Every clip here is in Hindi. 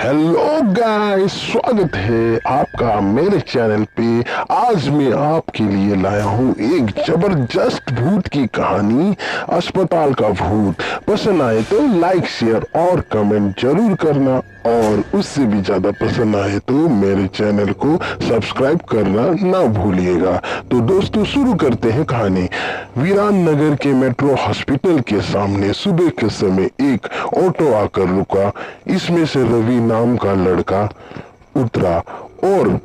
हेलो गाइस, स्वागत है आपका मेरे चैनल पे। आज मैं आपके लिए लाया हूँ एक जबरदस्त भूत की कहानी, अस्पताल का भूत। पसंद आए तो लाइक शेयर और कमेंट जरूर करना, और उससे भी ज्यादा पसंद आए तो मेरे चैनल को सब्सक्राइब करना ना भूलिएगा। तो दोस्तों, शुरू करते हैं कहानी। वीरान नगर के मेट्रो हॉस्पिटल के सामने सुबह के समय एक ऑटो आकर रुका। इसमें से रवि नाम का लड़का उतरा और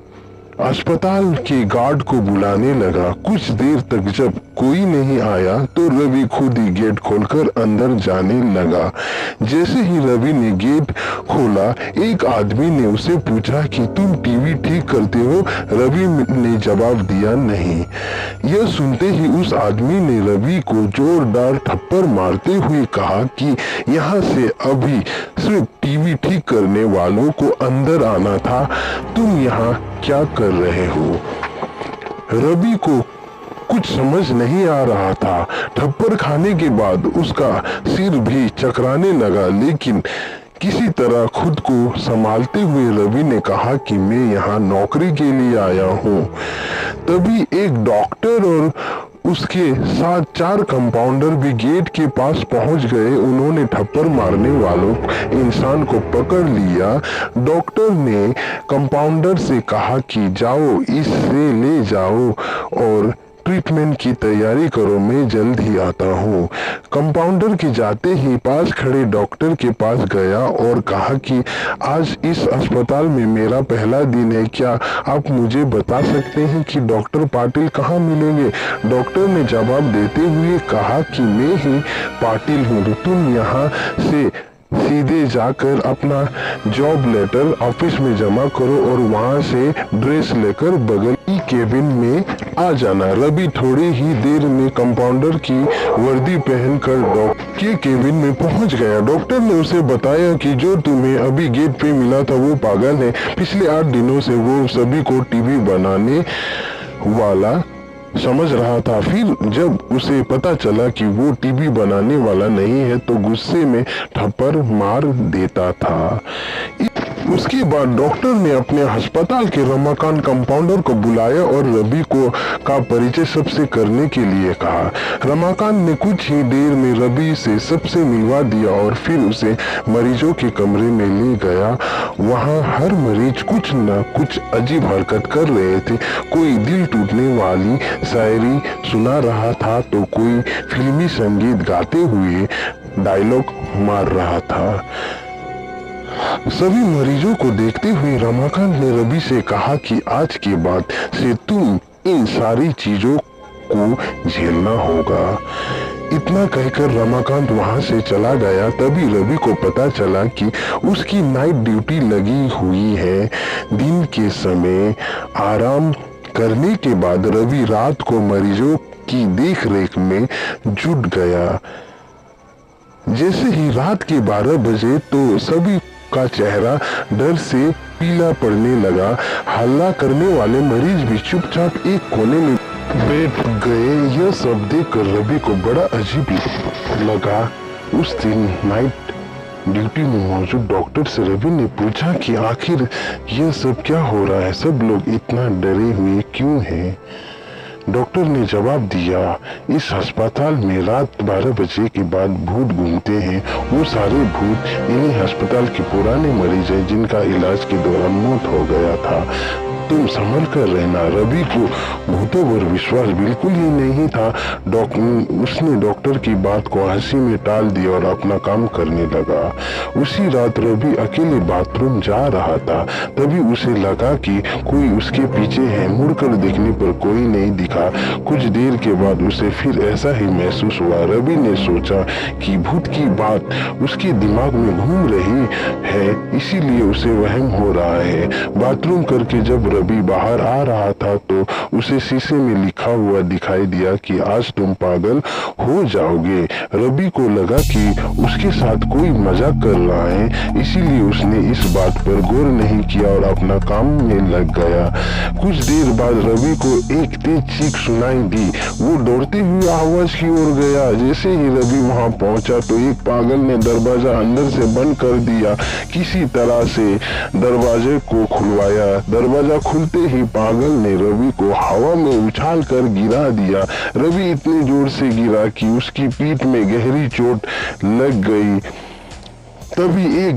अस्पताल के गार्ड को बुलाने लगा। कुछ देर तक जब कोई नहीं आया तो रवि खुद ही गेट खोलकर अंदर जाने लगा। जैसे ही रवि ने गेट खोला, एक आदमी ने उसे पूछा कि तुम टीवी ठीक करते हो? रवि ने जवाब दिया नहीं। यह सुनते ही उस आदमी ने रवि को जोरदार थप्पड़ मारते हुए कहा कि यहाँ से अभी सिर्फ टीवी ठीक करने वालों को अंदर आना था, तुम यहाँ क्या कर रहे हो? रवि को कुछ समझ नहीं आ रहा था। थप्पड़ खाने के बाद उसका सिर भी चकराने लगा, लेकिन किसी तरह खुद को संभालते हुए रवि ने कहा कि मैं यहाँ नौकरी के लिए आया हूँ। तभी एक डॉक्टर और उसके साथ 4 कंपाउंडर भी गेट के पास पहुंच गए। उन्होंने थप्पड़ मारने वालों इंसान को पकड़ लिया। डॉक्टर ने कंपाउंडर से कहा कि जाओ, इसे ले जाओ और ट्रीटमेंट की तैयारी करो, मैं जल्द ही आता हूँ। कंपाउंडर के जाते ही पास खड़े डॉक्टर के पास गया और कहा कि आज इस अस्पताल में मेरा पहला दिन है, क्या आप मुझे बता सकते हैं कि डॉक्टर पाटिल कहाँ मिलेंगे? डॉक्टर ने जवाब देते हुए कहा कि मैं ही पाटिल हूँ, तुम यहाँ से सीधे जाकर अपना जॉब लेटर ऑफिस में जमा करो और वहां से ड्रेस लेकर बगल की केबिन में आ जाना। रवि थोड़ी ही देर में कंपाउंडर की वर्दी पहनकर डॉक्टर के केबिन में पहुंच गया। डॉक्टर ने उसे बताया कि जो तुम्हें अभी गेट पे मिला था वो पागल है। पिछले 8 दिनों से वो सभी को टीवी बनाने वाला समझ रहा था। फिर जब उसे पता चला कि वो टीवी बनाने वाला नहीं है तो गुस्से में थप्पड़ मार देता था। उसके बाद डॉक्टर ने अपने अस्पताल के रमाकांत कंपाउंडर को बुलाया और रवि को का परिचय सबसे करने के लिए कहा। रमाकांत ने कुछ ही देर में रवि से सबसे मिलवा दिया और फिर उसे मरीजों के कमरे में ले गया। वहां हर मरीज कुछ न कुछ अजीब हरकत कर रहे थे। कोई दिल टूटने वाली शायरी सुना रहा था तो कोई फिल्मी संगीत गाते हुए डायलॉग मार रहा था। सभी मरीजों को देखते हुए रमाकांत ने रवि से कहा कि आज के बाद से तुम इन सारी चीजों को झेलना होगा। इतना कहकर रमाकांत वहां से चला गया। तभी रवि को पता चला कि उसकी नाइट ड्यूटी लगी हुई है। दिन के समय आराम करने के बाद रवि रात को मरीजों की देखरेख में जुट गया। जैसे ही रात के 12 बजे तो सभी का चेहरा डर से पीला पड़ने लगा। हल्ला करने वाले मरीज भी चुपचाप एक कोने में बैठ गए। यह सब देखकर रवि को बड़ा अजीब लगा। उस दिन नाइट ड्यूटी में मौजूद डॉक्टर से रवि ने पूछा कि आखिर यह सब क्या हो रहा है, सब लोग इतना डरे हुए क्यों हैं? डॉक्टर ने जवाब दिया, इस अस्पताल में रात 12 बजे के बाद भूत घूमते हैं। वो सारे भूत इन्हीं अस्पताल के पुराने मरीज हैं जिनका इलाज के दौरान मौत हो गया था। तुम संभल कर रहना। रवि को भूतों पर विश्वास बिल्कुल ही नहीं था। उसने डॉक्टर की बात को हंसी में टाल दिया और अपना काम करने लगा। उसी रात रवि अकेले बाथरूम जा रहा था। तभी उसे लगा कि कोई उसके पीछे है। मुड़कर देखने पर कोई नहीं दिखा। कुछ देर के बाद उसे फिर ऐसा ही महसूस हुआ। रवि ने सोचा कि भूत की बात उसके दिमाग में घूम रही है, इसीलिए उसे वहम हो रहा है। बाथरूम करके जब रवि बाहर आ रहा था तो उसे शीशे में लिखा हुआ दिखाई दिया कि आज तुम पागल हो जाओगे। रवि को लगा कि उसके साथ कोई मजाक कर रहा है, इसीलिए उसने इस बात पर गौर नहीं किया और अपना काम में लग गया। कुछ देर बाद रवि को एक तेज चीख सुनाई दी। वो दौड़ते हुए आवाज की ओर गया। जैसे ही रवि वहां पहुंचा तो एक पागल ने दरवाजा अंदर से बंद कर दिया। किसी तरह से दरवाजे को खुलवाया। दरवाजा खुलते ही पागल ने रवि को हवा में उछाल कर गिरा दिया। रवि इतने जोर से गिरा कि उसकी पीठ में गहरी चोट लग गई। तभी एक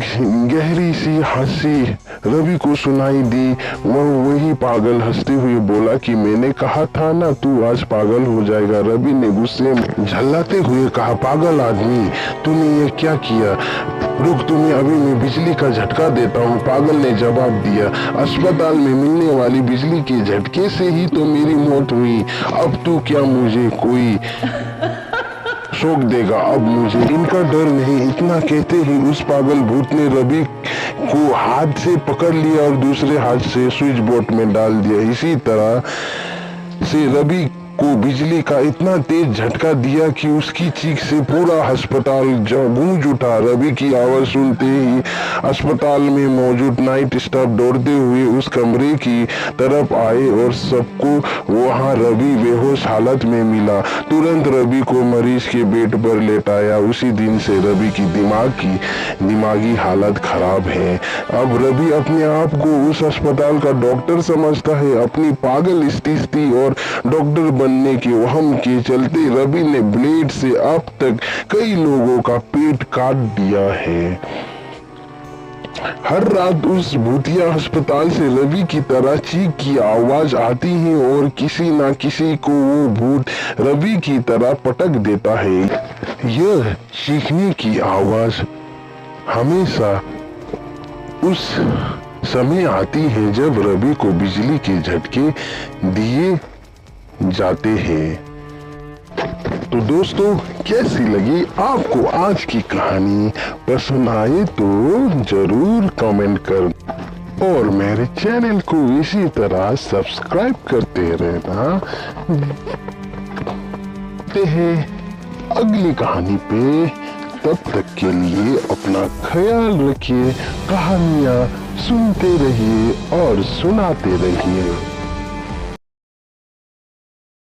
गहरी सी हंसी रवि को सुनाई दी। वही पागल हंसते हुए बोला कि मैंने कहा था ना तू आज पागल हो जाएगा। रवि ने गुस्से में झल्लाते हुए कहा, पागल आदमी तूने ये क्या किया? रुक, तुम्हें अभी मैं बिजली का झटका देता हूँ। पागल ने जवाब दिया, अस्पताल में मिलने वाली बिजली के झटके से ही तो मेरी मौत हुई। अब तू क्या मुझे कोई शौक देगा? अब मुझे इनका डर नहीं। इतना कहते ही उस पागल भूत ने रवि को हाथ से पकड़ लिया और दूसरे हाथ से स्विच बोर्ड में डाल दिया। इसी तरह से रवि को बिजली का इतना तेज झटका दिया कि उसकी चीख से पूरा अस्पताल गूंज उठा। रवि की आवाज सुनते ही अस्पताल में मौजूद नाइट स्टाफ दौड़ते हुए उस कमरे की तरफ आए और सबको वहां रवि बेहोश हालत में मिला। तुरंत रवि को मरीज के बेड पर लेटाया। उसी दिन से रवि की दिमागी हालत खराब है। अब रवि अपने आप को उस अस्पताल का डॉक्टर समझता है। अपनी पागल स्थिति और डॉक्टर बनने के वहम के चलते रवि ने ब्लेड से अब तक कई लोगों का पेट काट दिया है। हर रात उस भूतिया अस्पताल से रवि की तरह चीख की आवाज आती है और किसी ना किसी को वो भूत रवि की तरह पटक देता है। यह चीखने की आवाज हमेशा उस समय आती है जब रवि को बिजली के झटके दिए जाते हैं। तो दोस्तों, कैसी लगी आपको आज की कहानी? पसंद आए तो जरूर कमेंट कर और मेरे चैनल को इसी तरह सब्सक्राइब करते रहना। मिलते हैं अगली कहानी पे। तब तक के लिए अपना ख्याल रखिए, कहानियाँ सुनते रहिए और सुनाते रहिए।